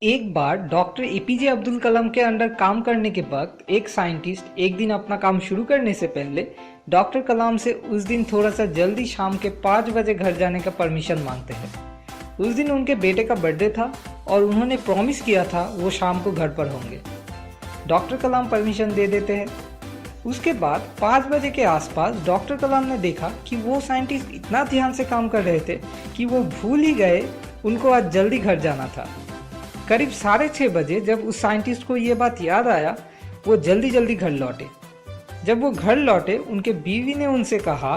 एक बार doctor APJ Abdul कलाम के under काम करने के वक्त एक साइंटिस्ट एक दिन अपना काम शुरू करने से पहले डॉक्टर कलाम से उस दिन थोड़ा सा जल्दी शाम के 5 बजे घर जाने का परमिशन मांगते हैं। उस दिन उनके बेटे का बर्थडे था और उन्होंने प्रॉमिस किया था वो शाम को घर पर होंगे। डॉक्टर कलाम परमिशन दे देते हैं। उसके बाद 5 बजे के आसपास डॉक्टर कलाम ने देखा कि वो साइंटिस्ट इतना ध्यान से काम कर रहे थे कि वो भूल ही गए उनको आज जल्दी घर जाना था। करीब 6:30 बजे जब उस साइंटिस्ट को ये बात याद आया, वो जल्दी जल्दी घर लौटे। जब वो घर लौटे उनके बीवी ने उनसे कहा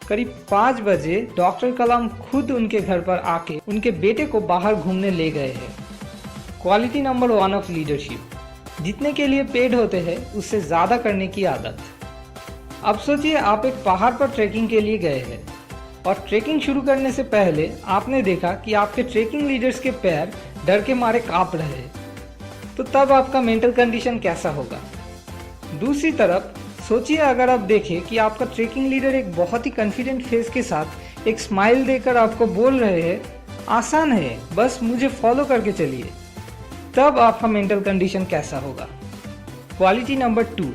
करीब 5 बजे डॉक्टर कलाम खुद उनके घर पर आके उनके बेटे को बाहर घूमने ले गए हैं। क्वालिटी नंबर 1 ऑफ लीडरशिप, जितने के लिए पेड होते हैं उससे ज़्यादा करने की आदत। अब सोचिए आप एक पहाड़ पर ट्रैकिंग के लिए गए हैं और ट्रैकिंग शुरू करने से पहले आपने देखा कि आपके ट्रैकिंग लीडर्स के पैर डर के मारे कांप रहे हैं, तो तब आपका मेंटल कंडीशन कैसा होगा। दूसरी तरफ सोचिए अगर आप देखें कि आपका ट्रैकिंग लीडर एक बहुत ही कॉन्फिडेंट फेस के साथ एक स्माइल देकर आपको बोल रहे हैं आसान है, बस मुझे फॉलो करके चलिए, तब आपका मेंटल कंडीशन कैसा होगा। क्वालिटी नंबर 2,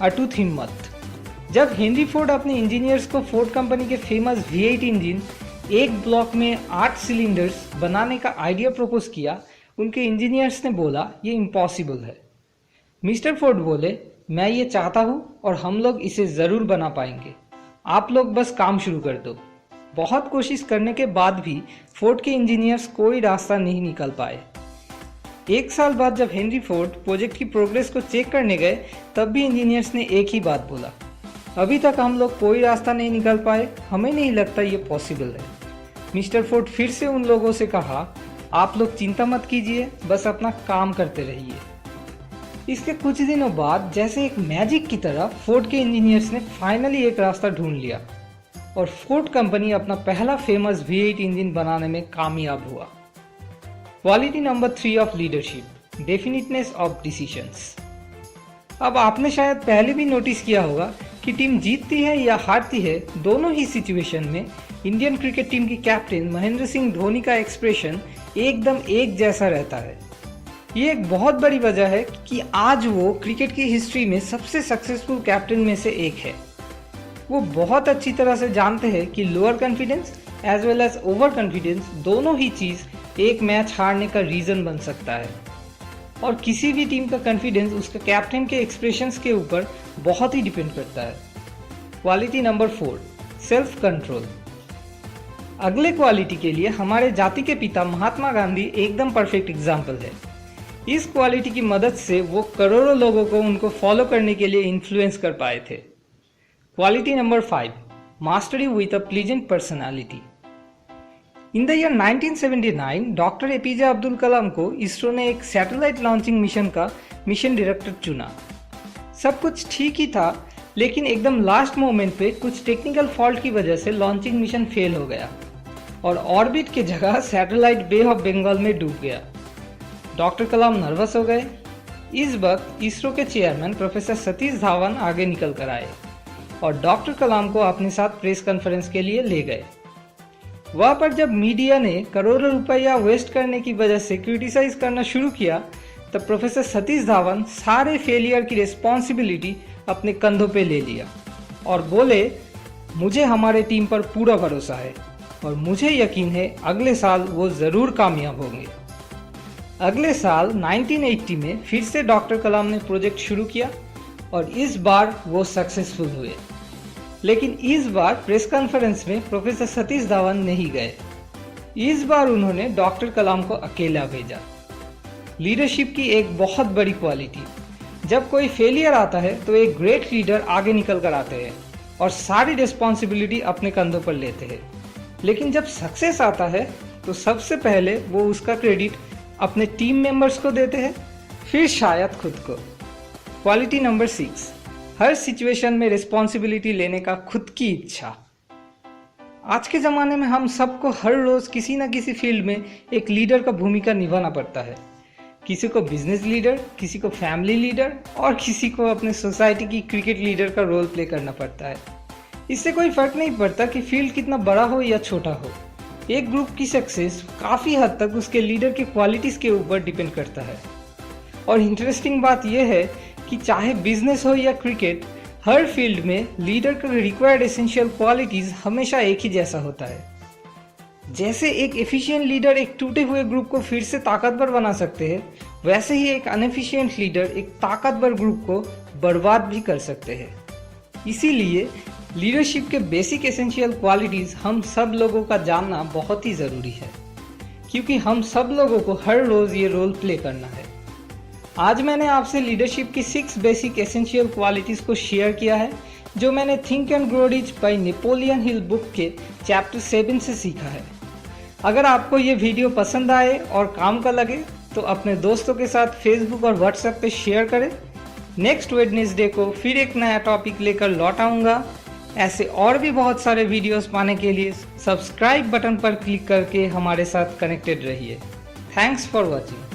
अटूट हिम्मत। जब हेनरी फोर्ड अपने इंजीनियर्स को फोर्ड कंपनी के फेमस V8 इंजन एक ब्लॉक में 8 सिलेंडर्स बनाने का आइडिया प्रपोज किया, उनके इंजीनियर्स ने बोला ये इम्पॉसिबल है। मिस्टर फोर्ड बोले मैं ये चाहता हूँ और हम लोग इसे ज़रूर बना पाएंगे, आप लोग बस काम शुरू कर दो। बहुत कोशिश करने के बाद भी फोर्ड के इंजीनियर्स कोई रास्ता नहीं निकल पाए। 1 साल बाद जब हेनरी फोर्ड प्रोजेक्ट की प्रोग्रेस को चेक करने गए, तब भी इंजीनियर्स ने एक ही बात बोला, अभी तक हम लोग कोई रास्ता नहीं निकल पाए, हमें नहीं लगता ये पॉसिबल है। मिस्टर फोर्ड फिर से उन लोगों से कहा आप लोग चिंता मत कीजिए, बस अपना काम करते रहिए। इसके कुछ दिनों बाद जैसे एक मैजिक की तरह फोर्ड के इंजीनियर्स ने फाइनली एक रास्ता ढूंढ लिया और फोर्ड कंपनी अपना पहला फेमस V8 इंजन बनाने में कामयाब हुआ। Quality number 3 of leadership, definiteness of decisions. अब आपने शायद पहले भी नोटिस किया होगा कि टीम जीतती है या हारती है, दोनों ही सिचुएशन में इंडियन क्रिकेट टीम की कैप्टन महेंद्र सिंह धोनी का एक्सप्रेशन एकदम एक जैसा रहता है। ये एक बहुत बड़ी वजह है कि आज वो क्रिकेट की हिस्ट्री में सबसे सक्सेसफुल कैप्टन में से एक है। वो बहुत अच्छी तरह से जानते हैं कि lower confidence as well as over confidence दोनों ही चीज़ एक मैच हारने का रीज़न बन सकता है और किसी भी टीम का कॉन्फिडेंस उसके कैप्टन के एक्सप्रेशंस के ऊपर बहुत ही डिपेंड करता है। Quality number 4, self control. अगले क्वालिटी के लिए हमारे जाति के पिता महात्मा गांधी एकदम परफेक्ट एग्जाम्पल है। इस क्वालिटी की मदद से वो करोड़ों लोगों को उनको फॉलो करने के लिए इन्फ्लुएंस कर पाए थे। Quality number 5, mastery with a pleasant personality. In the year 1979 doctor APJ Abdul Kalam को इसरो ने एक सैटेलाइट लॉन्चिंग मिशन का मिशन डायरेक्टर चुना। सब कुछ ठीक ही था, लेकिन एकदम लास्ट मोमेंट पे कुछ टेक्निकल फॉल्ट की वजह से लॉन्चिंग मिशन फेल हो गया और ऑर्बिट की जगह सैटेलाइट बे ऑफ बंगाल में डूब गया। डॉक्टर कलाम नर्वस हो गए। इस वक्त इसरो के चेयरमैन प्रोफेसर सतीश धावन आगे निकल कर आए और डॉक्टर कलाम को अपने साथ प्रेस कॉन्फ्रेंस के लिए ले गए। वहाँ पर जब मीडिया ने करोड़ों रुपया वेस्ट करने की वजह से क्रिटिसाइज करना शुरू किया, तब प्रोफेसर सतीश धावन सारे फेलियर की रिस्पॉन्सिबिलिटी अपने कंधों पे ले लिया और बोले मुझे हमारे टीम पर पूरा भरोसा है और मुझे यकीन है अगले साल वो ज़रूर कामयाब होंगे। अगले साल 1980 में फिर से डॉक्टर कलाम ने प्रोजेक्ट शुरू किया और इस बार वो सक्सेसफुल हुए, लेकिन इस बार प्रेस कॉन्फ्रेंस में प्रोफेसर सतीश धावन नहीं गए। इस बार उन्होंने डॉक्टर कलाम को अकेला भेजा। लीडरशिप की एक बहुत बड़ी क्वालिटी, जब कोई फेलियर आता है तो एक ग्रेट लीडर आगे निकल कर आते हैं और सारी रिस्पॉन्सिबिलिटी अपने कंधों पर लेते हैं, लेकिन जब सक्सेस आता है तो सबसे पहले वो उसका क्रेडिट अपने टीम मेंबर्स को देते हैं, फिर शायद खुद को। क्वालिटी नंबर 6, हर सिचुएशन में रिस्पॉन्सिबिलिटी लेने का खुद की इच्छा। आज के ज़माने में हम सबको हर रोज़ किसी न किसी फील्ड में एक लीडर का भूमिका निभाना पड़ता है। किसी को बिजनेस लीडर, किसी को फैमिली लीडर और किसी को अपने सोसाइटी की क्रिकेट लीडर का रोल प्ले करना पड़ता है। इससे कोई फ़र्क नहीं पड़ता कि फील्ड कितना बड़ा हो या छोटा हो, एक ग्रुप की सक्सेस काफ़ी हद तक उसके लीडर की क्वालिटीज़ के ऊपर डिपेंड करता है। और इंटरेस्टिंग बात यह है कि चाहे बिजनेस हो या क्रिकेट, हर फील्ड में लीडर का रिक्वायर्ड एसेंशियल क्वालिटीज़ हमेशा एक ही जैसा होता है। जैसे एक एफिशिएंट लीडर एक टूटे हुए ग्रुप को फिर से ताकतवर बना सकते हैं, वैसे ही एक अनएफिशिएंट लीडर एक ताकतवर ग्रुप को बर्बाद भी कर सकते हैं। इसीलिए लीडरशिप के बेसिक एसेंशियल क्वालिटीज़ हम सब लोगों का जानना बहुत ही ज़रूरी है, क्योंकि हम सब लोगों को हर रोज़ ये रोल प्ले करना है। आज मैंने आपसे लीडरशिप की 6 बेसिक एसेंशियल क्वालिटीज़ को शेयर किया है, जो मैंने think and grow rich by Napoleon Hill book के चैप्टर 7 से सीखा है। अगर आपको ये वीडियो पसंद आए और काम का लगे तो अपने दोस्तों के साथ फेसबुक और व्हाट्सएप पे शेयर करें। नेक्स्ट वेडनेसडे को फिर एक नया टॉपिक लेकर लौट आऊँगा। ऐसे और भी बहुत सारे वीडियोस पाने के लिए सब्सक्राइब बटन पर क्लिक करके हमारे साथ कनेक्टेड रहिए। Thanks for watching.